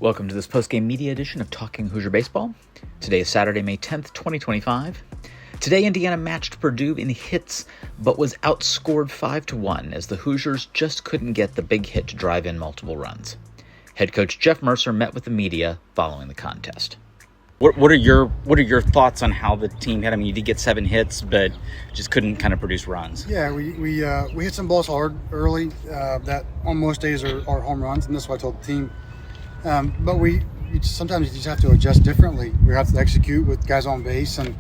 Welcome to this postgame media edition of Talking Hoosier Baseball. Today is Saturday, May 10th, 2025. Today, Indiana matched Purdue in hits, but was outscored 5-1 as the Hoosiers just couldn't get the big hit to drive in multiple runs. Head coach Jeff Mercer met with the media following the contest. What are your thoughts on how the team had? I mean, you did get 7 hits, but just couldn't kind of produce runs. Yeah, we hit some balls hard early that on most days are home runs, and that's what I told the team. But sometimes you just have to adjust differently. We have to execute with guys on base, and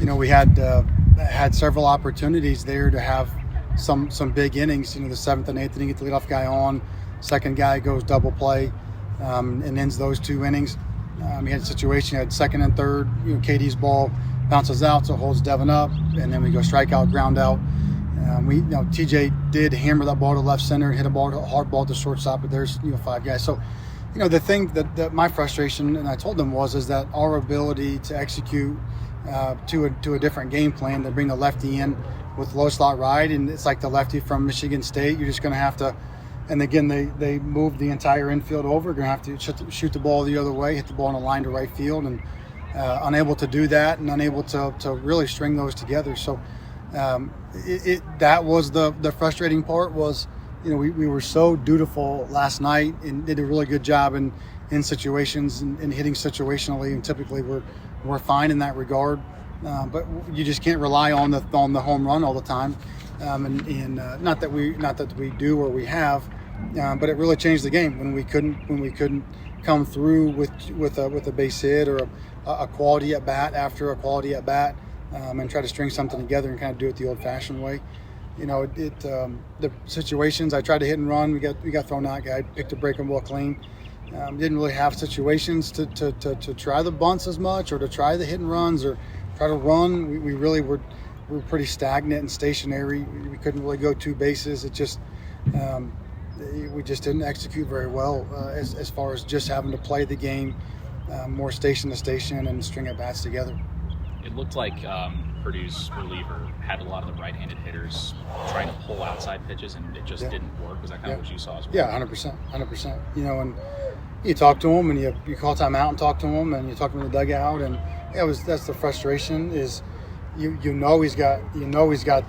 we had several opportunities there to have some big innings. The 7th and 8th inning, get the leadoff guy on, second guy goes double play, and ends those 2 innings. We had a situation, had second and third, KD's ball bounces out, so holds Devin up, and then we go strikeout, ground out. TJ did hammer that ball to left center, hit a hard ball to shortstop, but there's 5 guys. So the thing that my frustration, and I told them, is that our ability to execute to a different game plan, to bring the lefty in with low slot ride, and it's like the lefty from Michigan State. You're just going to have to, and again, they moved the entire infield over. Going to have to shoot the ball the other way, hit the ball in a line to right field, and unable to do that, and unable to really string those together. So that was the frustrating part. Was we were so dutiful last night and did a really good job in situations and hitting situationally, and typically we're fine in that regard. But you just can't rely on the home run all the time. And not that we do or we have, but it really changed the game when we couldn't come through with a base hit or a quality at bat after a quality at bat, and try to string something together and kind of do it the old-fashioned way. The situations I tried to hit and run, we got thrown out. Guy picked a breaking ball clean. Didn't really have situations to try the bunts as much, or to try the hit and runs, or try to run. We really were pretty stagnant and stationary. We couldn't really go 2 bases. It just we just didn't execute very well as far as just having to play the game more station to station and string at bats together. It looked like Purdue's reliever had a lot of the right-handed hitters trying to pull outside pitches, and it just didn't work. Was that kind of what you saw as well? Yeah, 100%. And you talk to him, and you call timeout and talk to him, and you talk to him in the dugout, and that's the frustration. Is he's got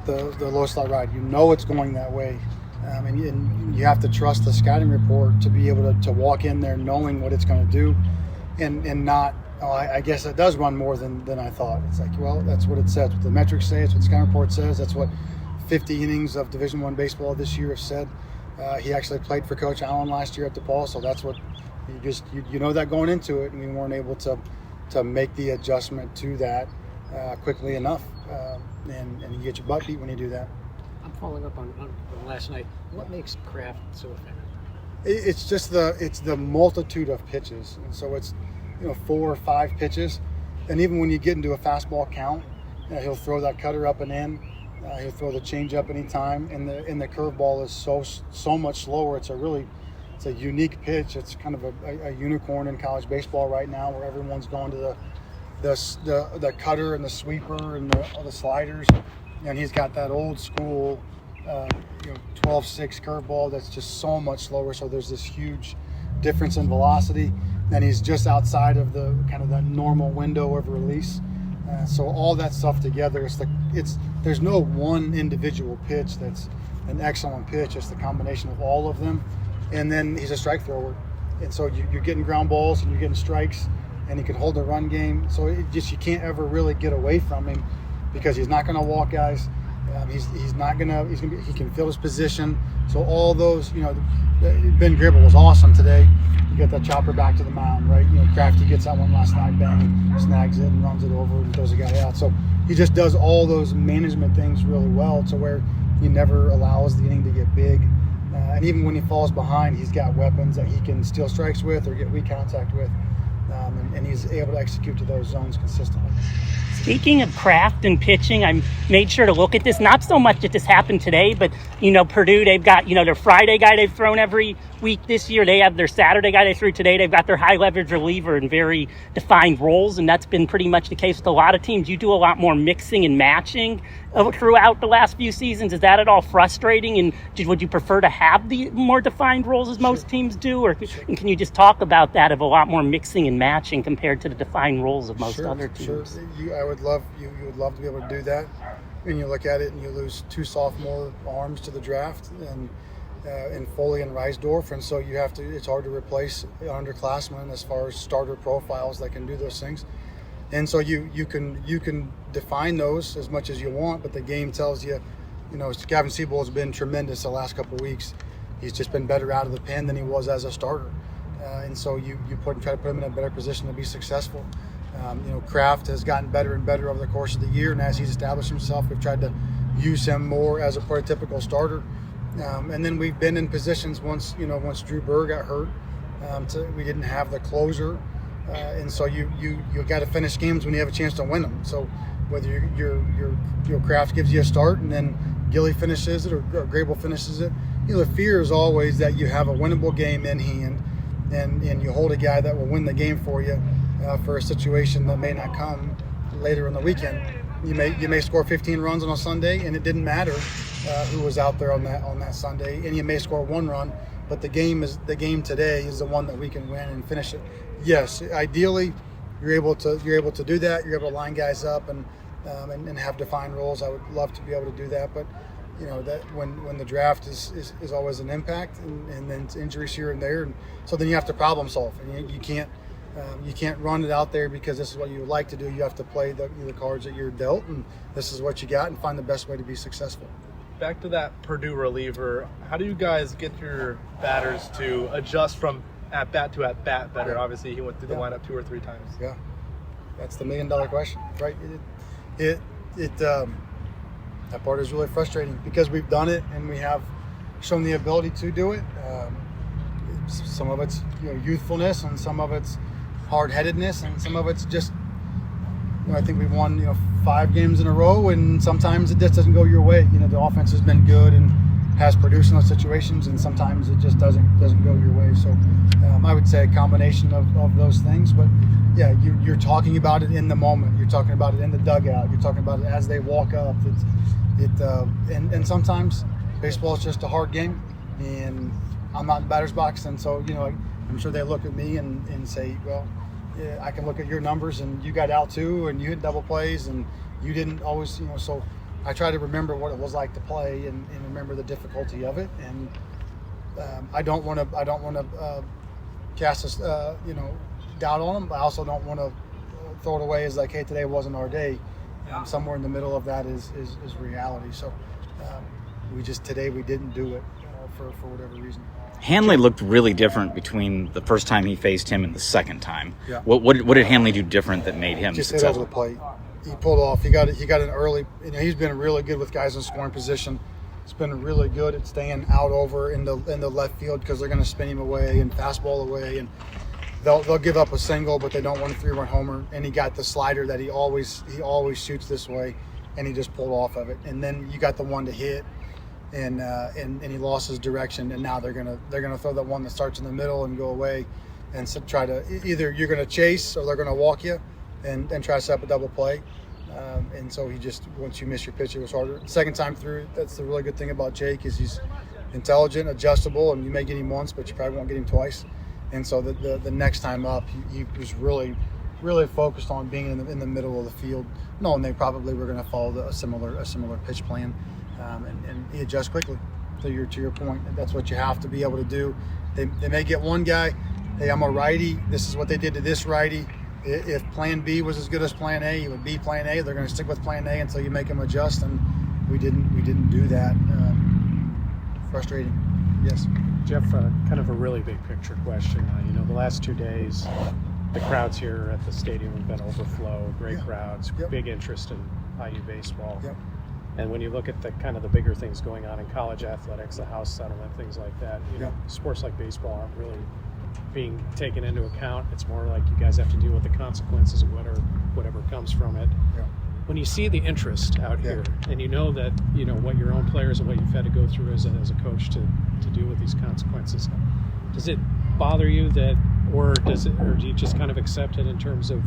the low slot ride. It's going that way, and you have to trust the scouting report to be able to walk in there knowing what it's going to do, and not. I guess it does run more than I thought. It's like, well, that's what it says. What the metrics say, it's what the scouting report says. That's what 50 innings of Division I baseball this year have said. He actually played for Coach Allen last year at DePaul, so that's what you know that going into it, and we weren't able to make the adjustment to that quickly enough, and you get your butt beat when you do that. I'm following up on last night. What makes Kraft so effective? It's just the multitude of pitches, and so it's 4 or 5 pitches, and even when you get into a fastball count, he'll throw that cutter up and in. He'll throw the changeup anytime, and the curveball is so much slower. It's a unique pitch. It's kind of a unicorn in college baseball right now, where everyone's going to the cutter and the sweeper and the sliders, and he's got that old school 12-6 curveball that's just so much slower. So there's this huge difference in velocity, and he's just outside of the kind of that normal window of release. So all that stuff together, there's no one individual pitch that's an excellent pitch. It's the combination of all of them, and then he's a strike thrower, and so you're getting ground balls and you're getting strikes, and he can hold a run game. So you can't ever really get away from him, because he's not going to walk guys. He can fill his position. So all those, Ben Gribble was awesome today. You get that chopper back to the mound, right? Crafty gets that one last night, bang, snags it and runs it over and throws a guy out. So he just does all those management things really well, to where he never allows the inning to get big. And even when he falls behind, he's got weapons that he can steal strikes with or get weak contact with. And he's able to execute to those zones consistently. Speaking of craft and pitching, I made sure to look at this. Not so much that this happened today, but, Purdue, they've got, their Friday guy they've thrown every week this year, they have their Saturday guy they threw today. They've got their high leverage reliever in very defined roles, and that's been pretty much the case with a lot of teams. You do a lot more mixing and matching throughout the last few seasons. Is that at all frustrating? And would you prefer to have the more defined roles as most teams do? Or and can you just talk about that, of a lot more mixing and matching compared to the defined roles of most other teams? Sure. I would love you would love to be able to do that. And you look at it and you lose 2 sophomore arms to the draft, and in Foley and Reisdorf, and so you have to. It's hard to replace underclassmen as far as starter profiles that can do those things. And so you can define those as much as you want, but the game tells you, Gavin Siebel has been tremendous the last couple of weeks. He's just been better out of the pen than he was as a starter, and so you try to put him in a better position to be successful. Kraft has gotten better and better over the course of the year, and as he's established himself, we've tried to use him more as a prototypical starter. And then we've been in positions once Drew Burr got hurt, we didn't have the closer, and so you got to finish games when you have a chance to win them. So whether your Kraft gives you a start and then Gilly finishes it or Grable finishes it, the fear is always that you have a winnable game in hand, and you hold a guy that will win the game for you for a situation that may not come later in the weekend. You may score 15 runs on a Sunday, and it didn't matter who was out there on that Sunday, and you may score 1 run, but the game today is the one that we can win and finish it. Yes, ideally, you're able to do that. You're able to line guys up and have defined roles. I would love to be able to do that, but that when the draft is always an impact, and then injuries here and there, and so then you have to problem solve, and you can't run it out there because this is what you would like to do. You have to play the cards that you're dealt, and this is what you got, and find the best way to be successful. Back to that Purdue reliever, how do you guys get your batters to adjust from at bat to at bat better? Obviously, he went through the lineup 2 or 3 times. Yeah, that's the $1 million question, right? That part is really frustrating because we've done it and we have shown the ability to do it. Some of it's youthfulness, and some of it's hard-headedness, and some of it's just I think we've won 5 games in a row, and sometimes it just doesn't go your way. The offense has been good and has produced in those situations, and sometimes it just doesn't go your way. So I would say a combination of those things. But yeah, you're talking about it in the moment. You're talking about it in the dugout. You're talking about it as they walk up. And sometimes baseball is just a hard game, and I'm not in the batter's box, and so I'm sure they look at me and say, well, yeah, I can look at your numbers, and you got out too, and you hit double plays, and you didn't always, so I try to remember what it was like to play and remember the difficulty of it, and I don't want to cast doubt on them, but I also don't want to throw it away as like, hey, today wasn't our day. Somewhere in the middle of that is reality. So today we didn't do it for whatever reason. Hanley looked really different between the first time he faced him and the second time. Yeah. What did Hanley do different that made him just hit successful? over the plate? He pulled off. He got an early. He's been really good with guys in scoring position. He's been really good at staying out over in the left field because they're going to spin him away and fastball away, and they'll give up a single, but they don't want a 3-run homer. And he got the slider that he always shoots this way, and he just pulled off of it. And then you got the one to hit. And he lost his direction, and now they're gonna throw that one that starts in the middle and go away, and so try to either you're gonna chase or they're gonna walk you, and try to set up a double play, and so once you miss your pitch, it was harder. Second time through, that's the really good thing about Jake is he's intelligent, adjustable, and you may get him once, but you probably won't get him twice, and so the next time up, he was really focused on being in the middle of the field, knowing they probably were gonna follow a similar pitch plan. And he adjusts quickly. To your point, that's what you have to be able to do. They may get one guy, hey, I'm a righty. This is what they did to this righty. If Plan B was as good as Plan A, it would be Plan A. They're going to stick with Plan A until you make them adjust, and we didn't do that. Frustrating. Yes. Jeff, kind of a really big picture question. The last 2 days, the crowds here at the stadium have been overflow. Great crowds, big interest in IU baseball. Yep. And when you look at the kind of the bigger things going on in college athletics, the house settlement, things like that, sports like baseball aren't really being taken into account. It's more like you guys have to deal with the consequences of whatever comes from it. Yeah. When you see the interest out here, and you know that what your own players and what you've had to go through as a coach to deal with these consequences, Does it bother you that, or do you just kind of accept it in terms of,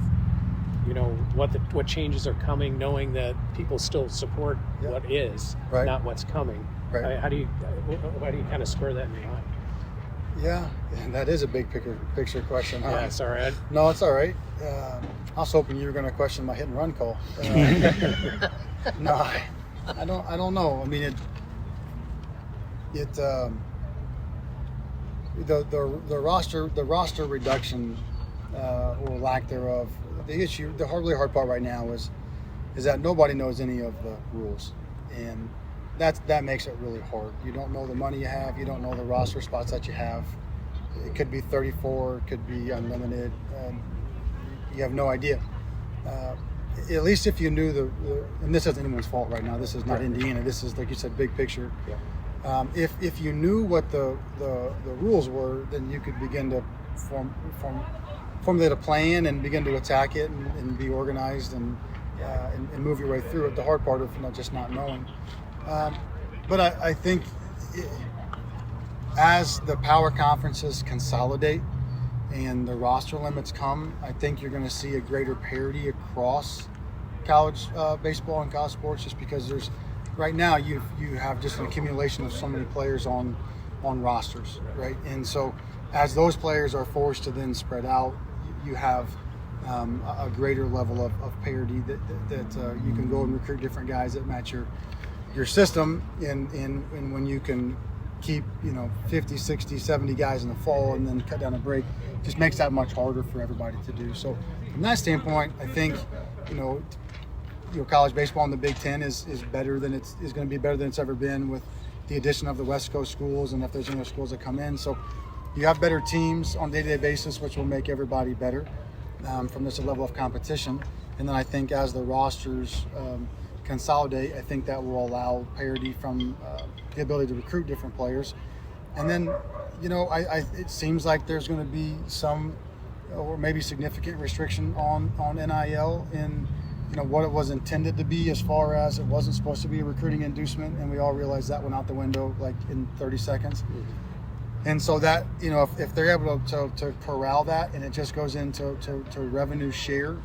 what changes are coming, knowing that people still support what is, not what's coming? Right. How do you kind of square that in your mind? Yeah, and that is a big picture question. Huh? Yeah, sorry. No, it's all right. I was hoping you were going to question my hit and run call. No, I don't know. I mean, the roster reduction or lack thereof. The really hard part right now is that nobody knows any of the rules, and that makes it really hard. You don't know the money you have. You don't know the roster spots that you have. It could be 34. It could be unlimited. You have no idea. At least if you knew and this isn't anyone's fault right now. This is not Indiana. This is, like you said, big picture. Yeah. If you knew what the rules were, then you could begin to formulate a plan and begin to attack it and be organized and move your way through it. The hard part of just not knowing. But I think as the power conferences consolidate and the roster limits come, I think you're going to see a greater parity across college baseball and college sports, just because right now you have just an accumulation of so many players on rosters, right? And so as those players are forced to then spread out, you have a greater level of parity that you can go and recruit different guys that match your system, and when you can keep 50, 60, 70 guys in the fall and then cut down a break, just makes that much harder for everybody to do. So from that standpoint, I think college baseball in the Big Ten is better than is going to be better than it's ever been, with the addition of the West Coast schools, and if there's any other schools that come in. So you have better teams on a day-to-day basis, which will make everybody better from this level of competition. And then I think as the rosters consolidate, I think that will allow parity from the ability to recruit different players. And then, it seems like there's going to be some, or maybe significant restriction on NIL in, what it was intended to be, as far as it wasn't supposed to be a recruiting inducement, and we all realized that went out the window like in 30 seconds. And so that, if they're able to corral that and it just goes into revenue share,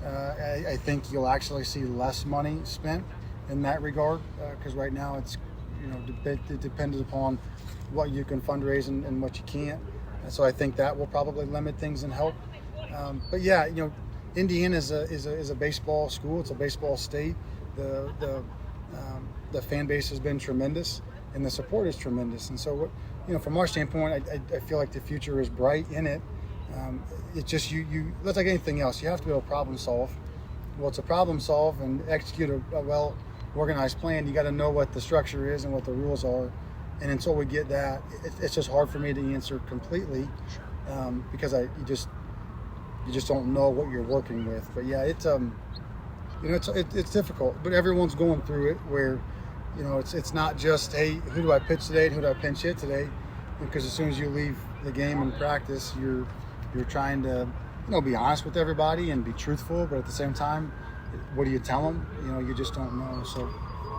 I think you'll actually see less money spent in that regard, because right now it's it depends upon what you can fundraise and what you can't. And so I think that will probably limit things and help. But yeah, Indiana is a baseball school. It's a baseball state. The fan base has been tremendous, and the support is tremendous. And so from our standpoint, I feel like the future is bright in it. It's just you that's like anything else. You have to be able to problem solve. Well, to problem solve and execute a well-organized plan, you got to know what the structure is and what the rules are. And until we get that, it's just hard for me to answer completely, because you just don't know what you're working with. But yeah, it's difficult. But everyone's going through it, where it's not just, hey, who do I pitch today and who do I pinch hit today? Because as soon as you leave the game and practice, you're trying to be honest with everybody and be truthful, but at the same time, what do you tell them? You just don't know. So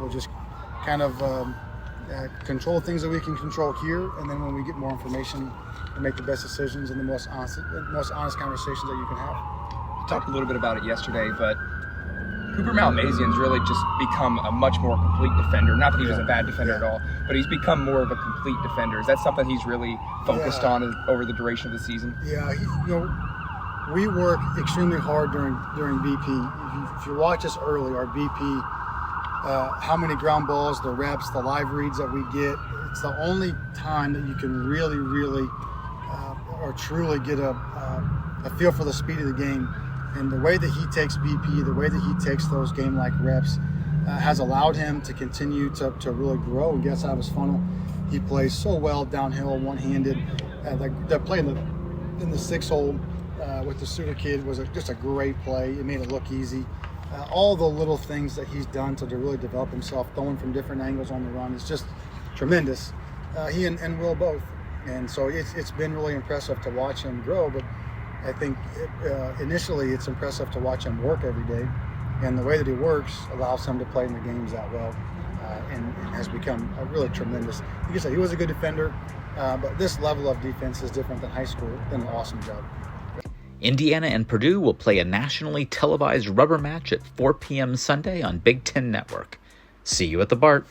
we'll just kind of control things that we can control here, and then when we get more information, we'll make the best decisions and the most honest conversations that you can have. We talked a little bit about it yesterday, but Cooper Malmazian's really just become a much more complete defender. Not that he was a bad defender at all, but he's become more of a complete defender. Is that something he's really focused on over the duration of the season? Yeah, we work extremely hard during BP. If you watch us early, our BP, how many ground balls, the reps, the live reads that we get, it's the only time that you can really, really or truly get a feel for the speed of the game. And the way that he takes BP, the way that he takes those game-like reps has allowed him to continue to really grow and get outside of his funnel. He plays so well downhill, one-handed. That play in the 6-hole with the Suter kid was just a great play. It made it look easy. All the little things that he's done to really develop himself, throwing from different angles on the run, is just tremendous. He and Will both. And so it's been really impressive to watch him grow, but I think initially it's impressive to watch him work every day, and the way that he works allows him to play in the games that well. and has become a really tremendous. Like you said, he was a good defender, but this level of defense is different than high school. Did an awesome job. Indiana and Purdue will play a nationally televised rubber match at 4 p.m. Sunday on Big Ten Network. See you at the Bart.